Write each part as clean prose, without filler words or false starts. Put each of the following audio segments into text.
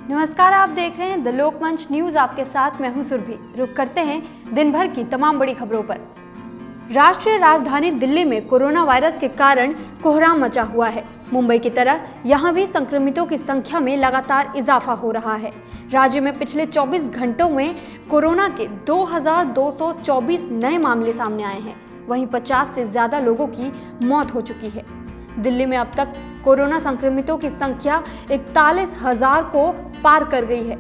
नमस्कार, आप देख रहे हैं द लोकमंच न्यूज। आपके साथ मैं हूं सुरभि। रुक करते हैं दिन भर की तमाम बड़ी खबरों पर। राष्ट्रीय राजधानी दिल्ली में कोरोना वायरस के कारण कोहराम मचा हुआ है। मुंबई की तरह यहां भी संक्रमितों की संख्या में लगातार इजाफा हो रहा है। राज्य में पिछले 24 घंटों में कोरोना के 2224 नए मामले सामने आए हैं। वहीं 50 से ज्यादा लोगों की मौत हो चुकी है। दिल्ली में अब तक कोरोना संक्रमितों की संख्या 41,000 को पार कर गई है।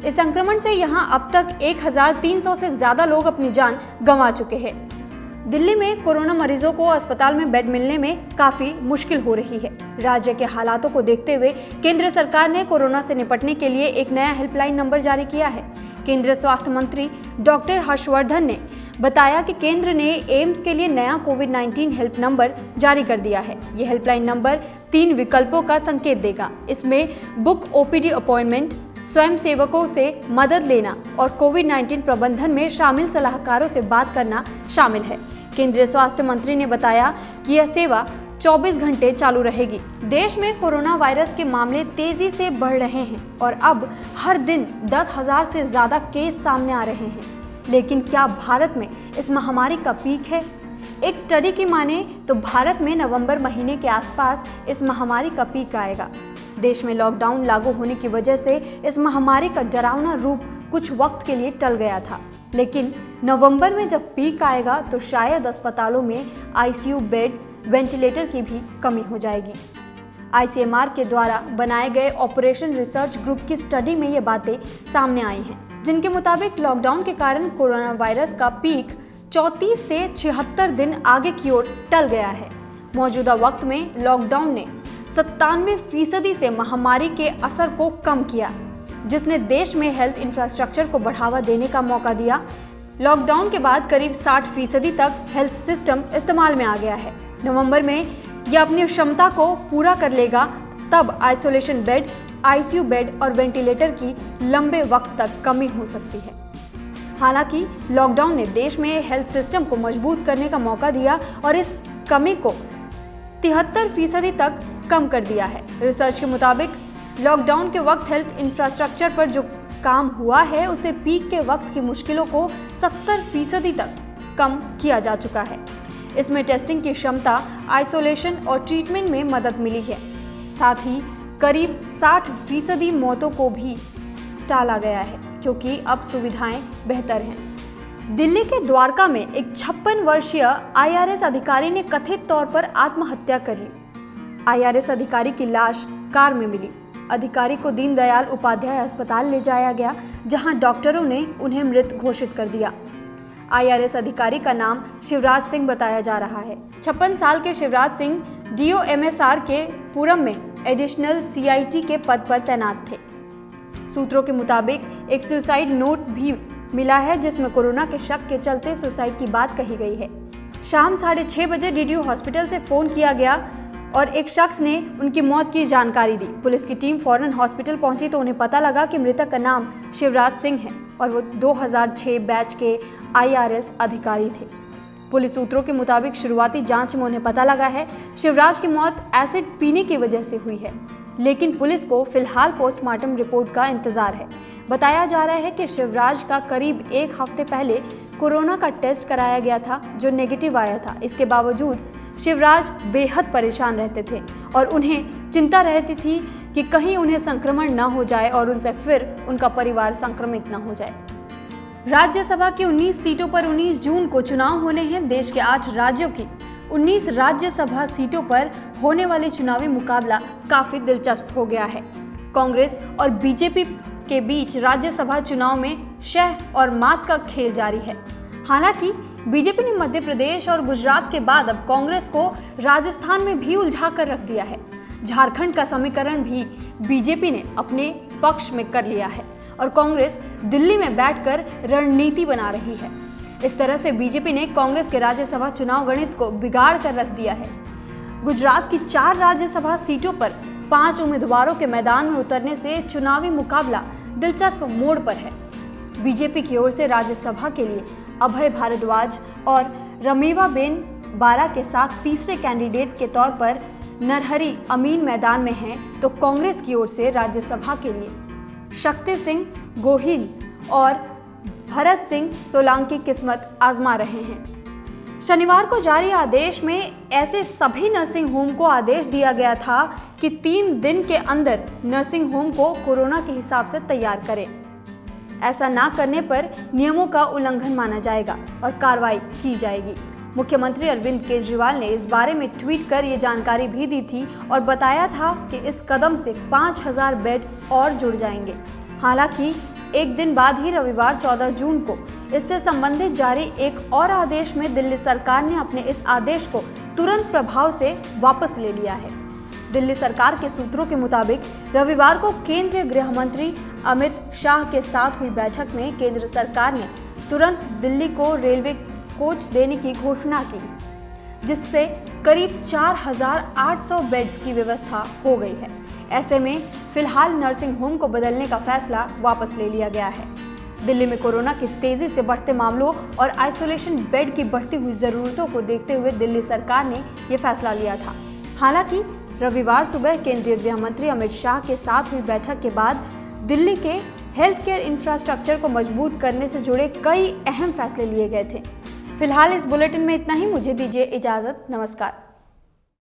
इस संक्रमण से यहां अब तक 1,300 से ज्यादा लोग अपनी जान गंवा चुके हैं। दिल्ली में कोरोना मरीजों को अस्पताल में बेड मिलने में काफी मुश्किल हो रही है। राज्य के हालातों को देखते हुए केंद्र सरकार ने कोरोना से निपटने के लिए एक नया हेल्पलाइन नंबर जारी किया है। केंद्रीय स्वास्थ्य मंत्री डॉक्टर हर्षवर्धन ने बताया कि केंद्र ने एम्स के लिए नया कोविड-19 हेल्प नंबर जारी कर दिया है। ये हेल्पलाइन नंबर 3 विकल्पों का संकेत देगा। इसमें बुक ओपीडी अपॉइंटमेंट, स्वयं सेवकों से मदद लेना और कोविड-19 प्रबंधन में शामिल सलाहकारों से बात करना शामिल है। केंद्रीय स्वास्थ्य मंत्री ने बताया कि यह सेवा 24 घंटे चालू रहेगी। देश में कोरोना वायरस के मामले तेजी से बढ़ रहे हैं और अब हर दिन 10,000 से ज्यादा केस सामने आ रहे हैं। लेकिन क्या भारत में इस महामारी का पीक है? एक स्टडी की माने तो भारत में नवंबर महीने के आसपास इस महामारी का पीक आएगा। देश में लॉकडाउन लागू होने की वजह से इस महामारी का डरावना रूप कुछ वक्त के लिए टल गया था, लेकिन नवंबर में जब पीक आएगा तो शायद अस्पतालों में आईसीयू बेड्स, वेंटिलेटर की भी कमी हो जाएगी। आईसीएमआर के द्वारा बनाए गए ऑपरेशन रिसर्च ग्रुप की स्टडी में ये बातें सामने आई हैं, जिनके मुताबिक लॉकडाउन के कारण कोरोना वायरस का पीक 34 से 76 दिन आगे की ओर टल गया है। मौजूदा वक्त में लॉकडाउन ने 97% से महामारी के असर को कम किया, जिसने देश में हेल्थ इंफ्रास्ट्रक्चर को बढ़ावा देने का मौका दिया। लॉकडाउन के बाद करीब 60% तक हेल्थ सिस्टम इस्तेमाल में आ गया है। नवंबर में यह अपनी क्षमता को पूरा कर लेगा, तब आइसोलेशन बेड, आईसीयू बेड और वेंटिलेटर की लंबे वक्त तक कमी हो सकती है। हालांकि लॉकडाउन ने देश में हेल्थ सिस्टम को मजबूत करने का मौका दिया और इस कमी को 73% तक कम कर दिया है। रिसर्च के मुताबिक लॉकडाउन के वक्त हेल्थ इंफ्रास्ट्रक्चर पर जो काम हुआ है उसे पीक के वक्त की मुश्किलों को 70% तक कम किया जा चुका है। इसमें टेस्टिंग की क्षमता, आइसोलेशन और ट्रीटमेंट में मदद मिली है। साथ ही करीब 60% मौतों को भी टाला गया है, क्योंकि अब सुविधाएं बेहतर हैं। दिल्ली के द्वारका में एक 56 वर्षीय आईआरएस अधिकारी ने कथित तौर पर आत्महत्या कर ली। आईआरएस अधिकारी की लाश कार में मिली। अधिकारी को दीनदयाल उपाध्याय अस्पताल ले जाया गया, जहां डॉक्टरों ने उन्हें मृत घोषित कर दिया। आईआरएस अधिकारी का नाम शिवराज सिंह बताया जा रहा है। 56 साल के शिवराज सिंह डीओएमएसआर के पुरम में एडिशनल सीआईटी के पद पर तैनात थे। सूत्रों के मुताबिक एक सुसाइड नोट भी मिला है, जिसमें कोरोना के शक के चलते सुसाइड की बात कही गई है। शाम 6:30 बजे डीडीयू हॉस्पिटल से फोन किया गया और एक शख्स ने उनकी मौत की जानकारी दी। पुलिस की टीम फौरन हॉस्पिटल पहुंची तो उन्हें पता लगा कि मृतक का नाम शिवराज सिंह है और वो 2006 बैच के आईआरएस अधिकारी थे। पुलिस सूत्रों के मुताबिक शुरुआती जांच में उन्हें पता लगा है शिवराज की मौत एसिड पीने की वजह से हुई है, लेकिन पुलिस को फिलहाल पोस्टमार्टम रिपोर्ट का इंतजार है। बताया जा रहा है कि शिवराज का करीब 1 हफ्ते पहले कोरोना का टेस्ट कराया गया था, जो नेगेटिव आया था। इसके बावजूद शिवराज बेहद परेशान रहते थे और उन्हें चिंता रहती थी कि कहीं उन्हें संक्रमण न हो जाए और उनसे फिर उनका परिवार संक्रमित न हो जाए। राज्यसभा की 19 सीटों पर 19 जून को चुनाव होने हैं। देश के 8 राज्यों की 19 राज्यसभा सीटों पर होने वाले चुनावी मुकाबला काफी दिलचस्प हो गया है। कांग्रेस और बीजेपी के बीच राज्यसभा चुनाव में शह और मात का खेल जारी है। हालांकि बीजेपी ने मध्य प्रदेश और गुजरात के बाद अब कांग्रेस को राजस्थान में भी उलझा कर रख दिया है। झारखंड का समीकरण भी बीजेपी ने अपने पक्ष में कर लिया है और कांग्रेस दिल्ली में बैठकर रणनीति बना रही है। इस तरह से बीजेपी ने कांग्रेस के राज्यसभा चुनाव गणित को बिगाड़ कर रख दिया है। गुजरात की 4 राज्यसभा सीटों पर 5 उम्मीदवारों के मैदान में उतरने से चुनावी मुकाबला दिलचस्प मोड़ पर है। बीजेपी की ओर से राज्यसभा के लिए अभय भारद्वाज और रमेवाबेन बारा के साथ तीसरे कैंडिडेट के तौर पर नरहरी अमीन मैदान में हैं, तो कांग्रेस की ओर से राज्यसभा के लिए शक्ति सिंह गोहिल और भरत सिंह सोलंकी किस्मत आजमा रहे हैं। शनिवार को जारी आदेश में ऐसे सभी नर्सिंग होम को आदेश दिया गया था कि 3 दिन के अंदर नर्सिंग होम को कोरोना के हिसाब से तैयार करें। ऐसा ना करने पर नियमों का उल्लंघन माना जाएगा और कार्रवाई की जाएगी। मुख्यमंत्री अरविंद केजरीवाल ने इस बारे में ट्वीट कर ये जानकारी भी दी थी और बताया था कि इस कदम से 5000 बेड और जुड़ जाएंगे। हालांकि एक दिन बाद ही रविवार 14 जून को इससे संबंधित जारी एक और आदेश में दिल्ली सरकार ने अपने इस आदेश को तुरंत प्रभाव से वापस ले लिया है। दिल्ली सरकार के सूत्रों के मुताबिक रविवार को केंद्रीय गृह मंत्री अमित शाह के साथ हुई बैठक में केंद्र सरकार ने तुरंत दिल्ली को रेलवे कोच देने की घोषणा की, जिससे करीब 4800 बेड्स की व्यवस्था हो गई है। ऐसे में फिलहाल नर्सिंग होम को बदलने का फैसला वापस ले लिया गया है। दिल्ली में कोरोना के तेजी से बढ़ते मामलों और आइसोलेशन बेड की बढ़ती हुई ज़रूरतों को देखते हुए दिल्ली सरकार ने ये फैसला लिया था। हालांकि रविवार सुबह केंद्रीय गृह मंत्री अमित शाह के साथ हुई बैठक के बाद दिल्ली के हेल्थ केयर इंफ्रास्ट्रक्चर को मजबूत करने से जुड़े कई अहम फैसले लिए गए थे। फिलहाल इस बुलेटिन में इतना ही। मुझे दीजिए इजाज़त। नमस्कार।